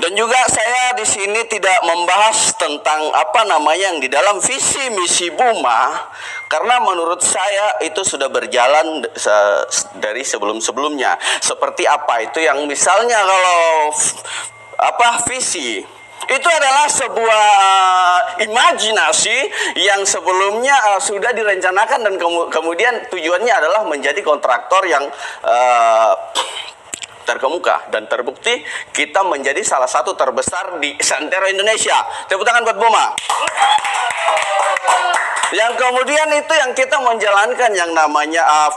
Dan juga saya di sini tidak membahas tentang apa namanya yang di dalam visi misi Buma, karena menurut saya itu sudah berjalan dari sebelum-sebelumnya. Seperti apa itu yang misalnya kalau visi itu adalah sebuah imajinasi yang sebelumnya sudah direncanakan dan kemudian tujuannya adalah menjadi kontraktor yang terkemuka, dan terbukti kita menjadi salah satu terbesar di santero Indonesia. Tepuk tangan buat Buma. Yang kemudian itu yang kita menjalankan yang namanya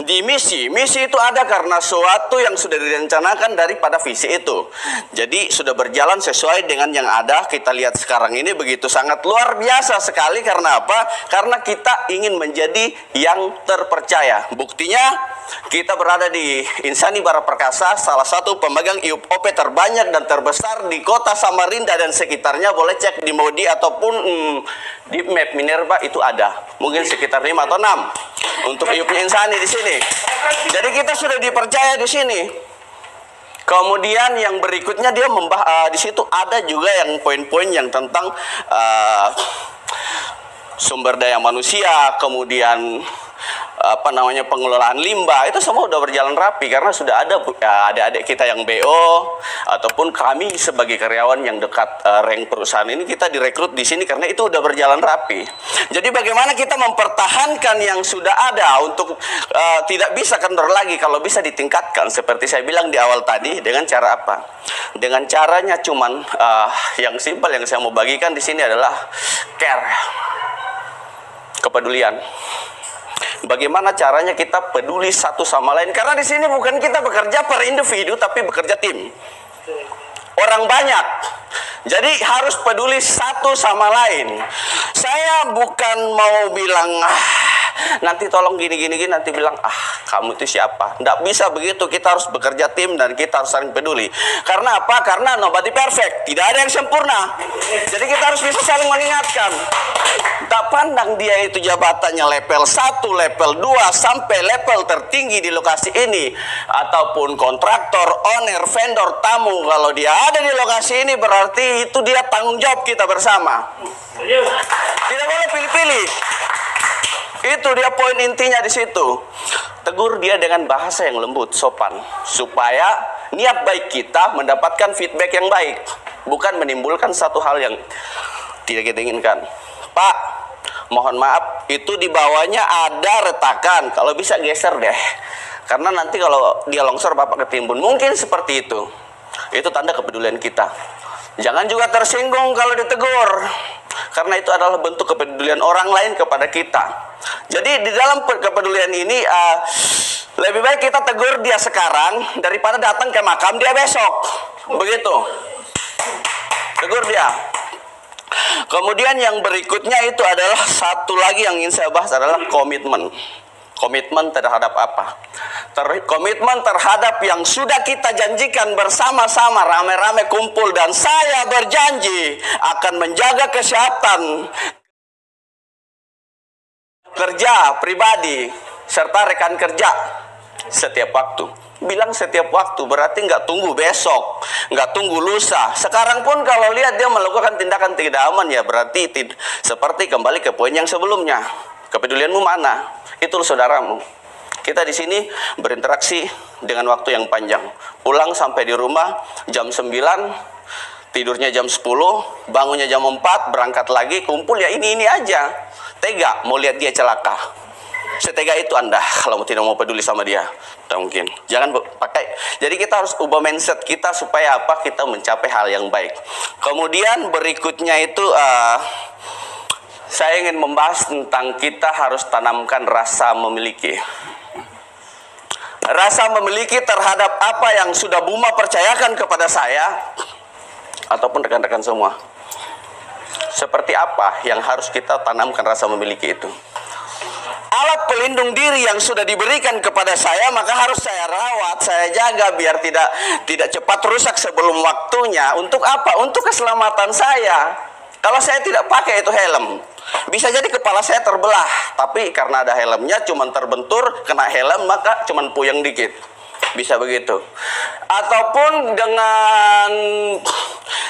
di misi. Misi itu ada karena suatu yang sudah direncanakan daripada visi itu. Jadi sudah berjalan sesuai dengan yang ada. Kita lihat sekarang ini begitu sangat luar biasa sekali. Karena apa? Karena kita ingin menjadi yang terpercaya. Buktinya kita berada di Insani Bara Perkasa, salah satu pemegang IUP terbanyak dan terbesar di kota Samarinda dan sekitarnya. Boleh cek di Modi ataupun di map Minerva itu ada. Mungkin sekitar 5 atau 6 untuk IUP-nya Insani di sini. Jadi kita sudah dipercaya di sini. Kemudian yang berikutnya dia di situ ada juga yang poin-poin yang tentang sumber daya manusia, kemudian pengelolaan limbah, itu semua udah berjalan rapi karena sudah ada adik-adik kita yang BO ataupun kami sebagai karyawan yang dekat rank perusahaan ini, kita direkrut di sini karena itu udah berjalan rapi. Jadi bagaimana kita mempertahankan yang sudah ada untuk tidak bisa kendor lagi, kalau bisa ditingkatkan seperti saya bilang di awal tadi. Dengan cara apa? Dengan caranya cuman yang simpel yang saya mau bagikan di sini adalah care, kepedulian. Bagaimana caranya kita peduli satu sama lain? Karena di sini bukan kita bekerja per individu, tapi bekerja tim. Orang banyak. Jadi harus peduli satu sama lain. Saya bukan mau bilang nanti tolong gini nanti bilang kamu itu siapa. Tidak bisa begitu. Kita harus bekerja tim dan kita harus saling peduli. Karena apa? Karena nobody perfect. Tidak ada yang sempurna. Jadi kita harus bisa saling mengingatkan. Tak pandang dia itu jabatannya level 1, level 2 sampai level tertinggi di lokasi ini, ataupun kontraktor, owner, vendor, tamu, kalau dia ada di lokasi ini berarti itu dia tanggung jawab kita bersama. Tidak boleh pilih-pilih. Itu dia poin intinya di situ. Tegur dia dengan bahasa yang lembut, sopan, supaya niat baik kita mendapatkan feedback yang baik, bukan menimbulkan satu hal yang tidak kita inginkan. Pak, mohon maaf, itu di bawahnya ada retakan, kalau bisa geser deh, karena nanti kalau dia longsor Bapak ketimbun. Mungkin seperti itu. Itu tanda kepedulian kita. Jangan juga tersinggung kalau ditegur, karena itu adalah bentuk kepedulian orang lain kepada kita. Jadi di dalam kepedulian ini lebih baik kita tegur dia sekarang daripada datang ke makam dia besok. Begitu. Tegur dia. Kemudian yang berikutnya itu adalah satu lagi yang ingin saya bahas adalah komitmen. Komitmen terhadap apa? Komitmen terhadap yang sudah kita janjikan bersama-sama, rame-rame kumpul, dan saya berjanji akan menjaga kesehatan kerja pribadi serta rekan kerja setiap waktu. Bilang setiap waktu berarti nggak tunggu besok, nggak tunggu lusa. Sekarang pun kalau lihat dia melakukan tindakan tidak aman, ya berarti seperti kembali ke poin yang sebelumnya. Kepedulianmu mana? Itu saudaramu. Kita di sini berinteraksi dengan waktu yang panjang. Pulang sampai di rumah jam 9, tidurnya jam 10, bangunnya jam 4, berangkat lagi, kumpul ya ini aja. Tega mau lihat dia celaka. Setega itu Anda kalau tidak mau peduli sama dia. Tak mungkin. Jangan pakai. Jadi kita harus ubah mindset kita supaya apa? Kita mencapai hal yang baik. Kemudian berikutnya itu saya ingin membahas tentang kita harus tanamkan rasa memiliki. Rasa memiliki terhadap apa yang sudah Buma percayakan kepada saya ataupun rekan-rekan semua. Seperti apa yang harus kita tanamkan rasa memiliki itu? Alat pelindung diri yang sudah diberikan kepada saya, maka harus saya rawat, saya jaga biar tidak cepat rusak sebelum waktunya. Untuk apa? Untuk keselamatan saya. Kalau saya tidak pakai itu helm, bisa jadi kepala saya terbelah. Tapi karena ada helmnya, cuman terbentur, kena helm, maka cuman puyeng dikit. Bisa begitu. Ataupun dengan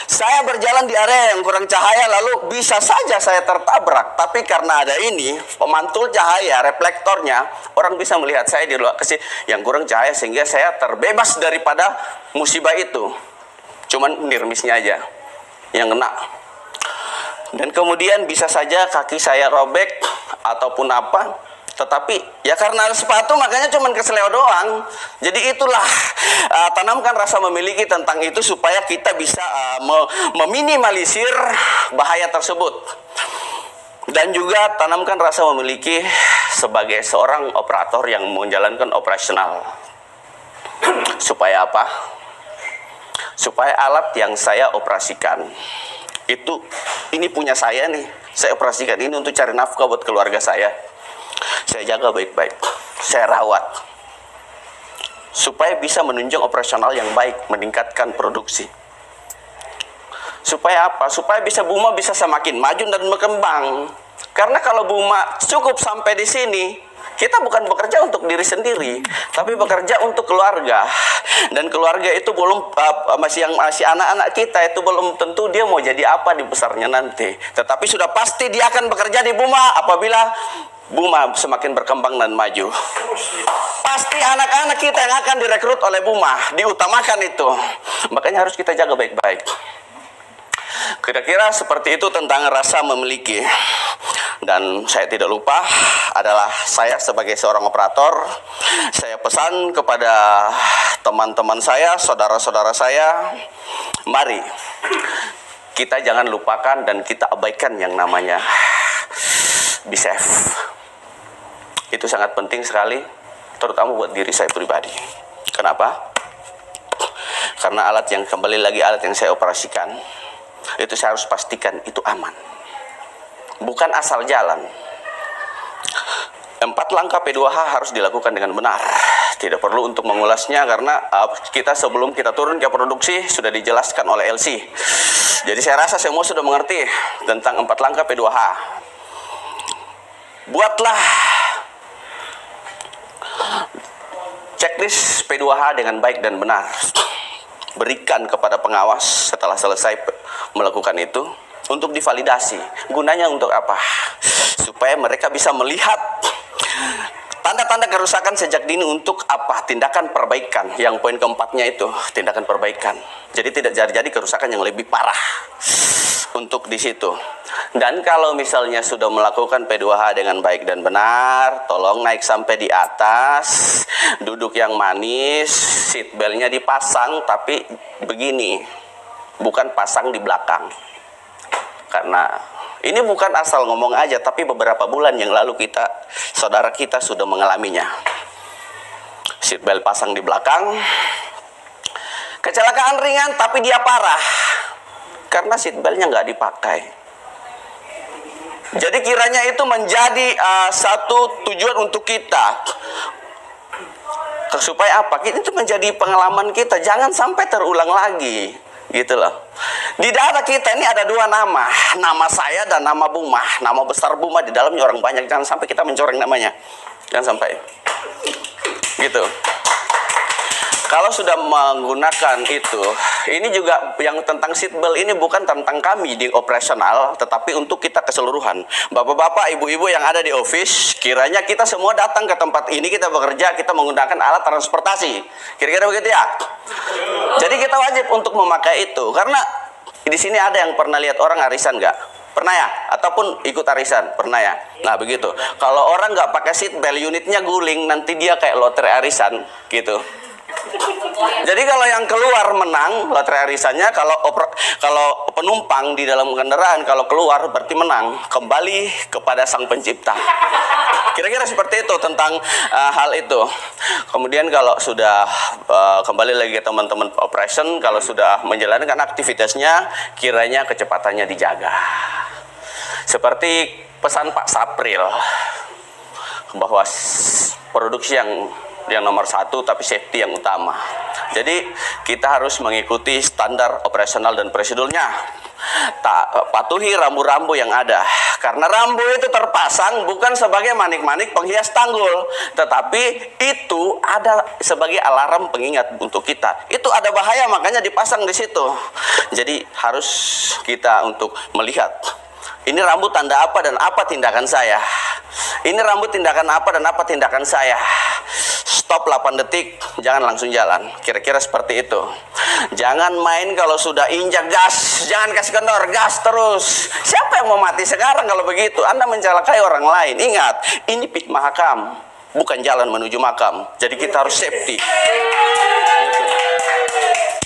saya berjalan di area yang kurang cahaya, lalu bisa saja saya tertabrak. Tapi karena ada ini, pemantul cahaya, reflektornya, orang bisa melihat saya di luar kesini yang kurang cahaya, sehingga saya terbebas daripada musibah itu. Cuman nirmisnya aja yang kena. Dan kemudian bisa saja kaki saya robek ataupun apa. Tetapi ya karena sepatu makanya cuman keseleo doang. Jadi itulah tanamkan rasa memiliki tentang itu supaya kita bisa meminimalisir bahaya tersebut. Dan juga tanamkan rasa memiliki sebagai seorang operator yang menjalankan operasional. Supaya apa? Supaya alat yang saya operasikan itu, ini punya saya nih, saya operasikan ini untuk cari nafkah buat keluarga saya. Saya jaga baik-baik, saya rawat, supaya bisa menunjang operasional yang baik, meningkatkan produksi. Supaya apa? Supaya bisa Buma bisa semakin maju dan berkembang. Karena kalau Buma cukup sampai di sini, kita bukan bekerja untuk diri sendiri, tapi bekerja untuk keluarga. Dan keluarga itu belum masih anak-anak kita itu belum tentu dia mau jadi apa di besarnya nanti. Tetapi sudah pasti dia akan bekerja di Buma apabila Buma semakin berkembang dan maju. Pasti anak-anak kita yang akan direkrut oleh Buma, diutamakan itu. Makanya harus kita jaga baik-baik. Kira-kira seperti itu tentang rasa memiliki. Dan saya tidak lupa adalah saya sebagai seorang operator, saya pesan kepada teman-teman saya, saudara-saudara saya, mari kita jangan lupakan dan kita abaikan yang namanya be safe. Itu sangat penting sekali, terutama buat diri saya pribadi. Kenapa? Karena alat yang kembali lagi alat yang saya operasikan, itu saya harus pastikan itu aman. Bukan asal jalan. 4 langkah P2H harus dilakukan dengan benar. Tidak perlu untuk mengulasnya karena kita sebelum kita turun ke produksi sudah dijelaskan oleh LC. Jadi saya rasa semua sudah mengerti tentang 4 langkah P2H. Buatlah checklist P2H dengan baik dan benar. Berikan kepada pengawas setelah selesai melakukan itu untuk divalidasi. Gunanya untuk apa? Supaya mereka bisa melihat tanda-tanda kerusakan sejak dini untuk apa? Tindakan perbaikan. Yang poin keempatnya itu tindakan perbaikan. Jadi tidak jadi kerusakan yang lebih parah untuk di situ. Dan kalau misalnya sudah melakukan P2H dengan baik dan benar, tolong naik sampai di atas, duduk yang manis, seat beltnya dipasang, tapi begini, bukan pasang di belakang. Karena ini bukan asal ngomong aja, tapi beberapa bulan yang lalu saudara kita sudah mengalaminya. Seat belt pasang di belakang, kecelakaan ringan tapi dia parah karena seat beltnya nggak dipakai. Jadi kiranya itu menjadi satu tujuan untuk kita, supaya apa? Itu menjadi pengalaman kita, jangan sampai terulang lagi, gitu loh. Di dada kita ini ada 2 nama saya dan nama Buma, nama besar Buma, di dalamnya orang banyak, jangan sampai kita mencoreng namanya, jangan sampai, gitu. Kalau sudah menggunakan itu, ini juga yang tentang seatbelt ini bukan tentang kami di operasional, tetapi untuk kita keseluruhan. Bapak-bapak, ibu-ibu yang ada di office, kiranya kita semua datang ke tempat ini, kita bekerja, kita menggunakan alat transportasi. Kira-kira begitu ya? Jadi kita wajib untuk memakai itu, karena di sini ada yang pernah lihat orang arisan nggak? Pernah ya? Ataupun ikut arisan? Pernah ya? Nah begitu. Kalau orang nggak pakai seatbelt, unitnya guling, nanti dia kayak lotre arisan, gitu. Jadi kalau yang keluar menang lotre arisannya, kalau penumpang di dalam kendaraan kalau keluar berarti menang, kembali kepada sang pencipta. Kira-kira seperti itu tentang hal itu. Kemudian kalau sudah kembali lagi ke teman-teman operation, kalau sudah menjalankan aktivitasnya, kiranya kecepatannya dijaga. Seperti pesan Pak Sapril bahwa produksi yang nomor 1 tapi safety yang utama. Jadi kita harus mengikuti standar operasional dan prosedurnya. patuhi rambu-rambu yang ada. Karena rambu itu terpasang bukan sebagai manik-manik penghias tanggul, tetapi itu ada sebagai alarm pengingat untuk kita. Itu ada bahaya, makanya dipasang di situ. Jadi harus kita untuk melihat, ini rambu tanda apa dan apa tindakan saya. Ini rambu tindakan apa dan apa tindakan saya. Stop 8 detik, jangan langsung jalan. Kira-kira seperti itu. Jangan main kalau sudah injak gas, jangan kasih kendor, gas terus. Siapa yang mau mati sekarang kalau begitu? Anda mencelakai orang lain. Ingat, ini pit mahakam, bukan jalan menuju makam. Jadi kita harus safety. Gitu.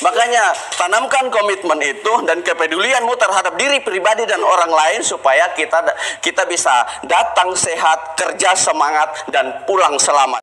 Makanya tanamkan komitmen itu dan kepedulianmu terhadap diri pribadi dan orang lain supaya kita bisa datang sehat, kerja semangat, dan pulang selamat.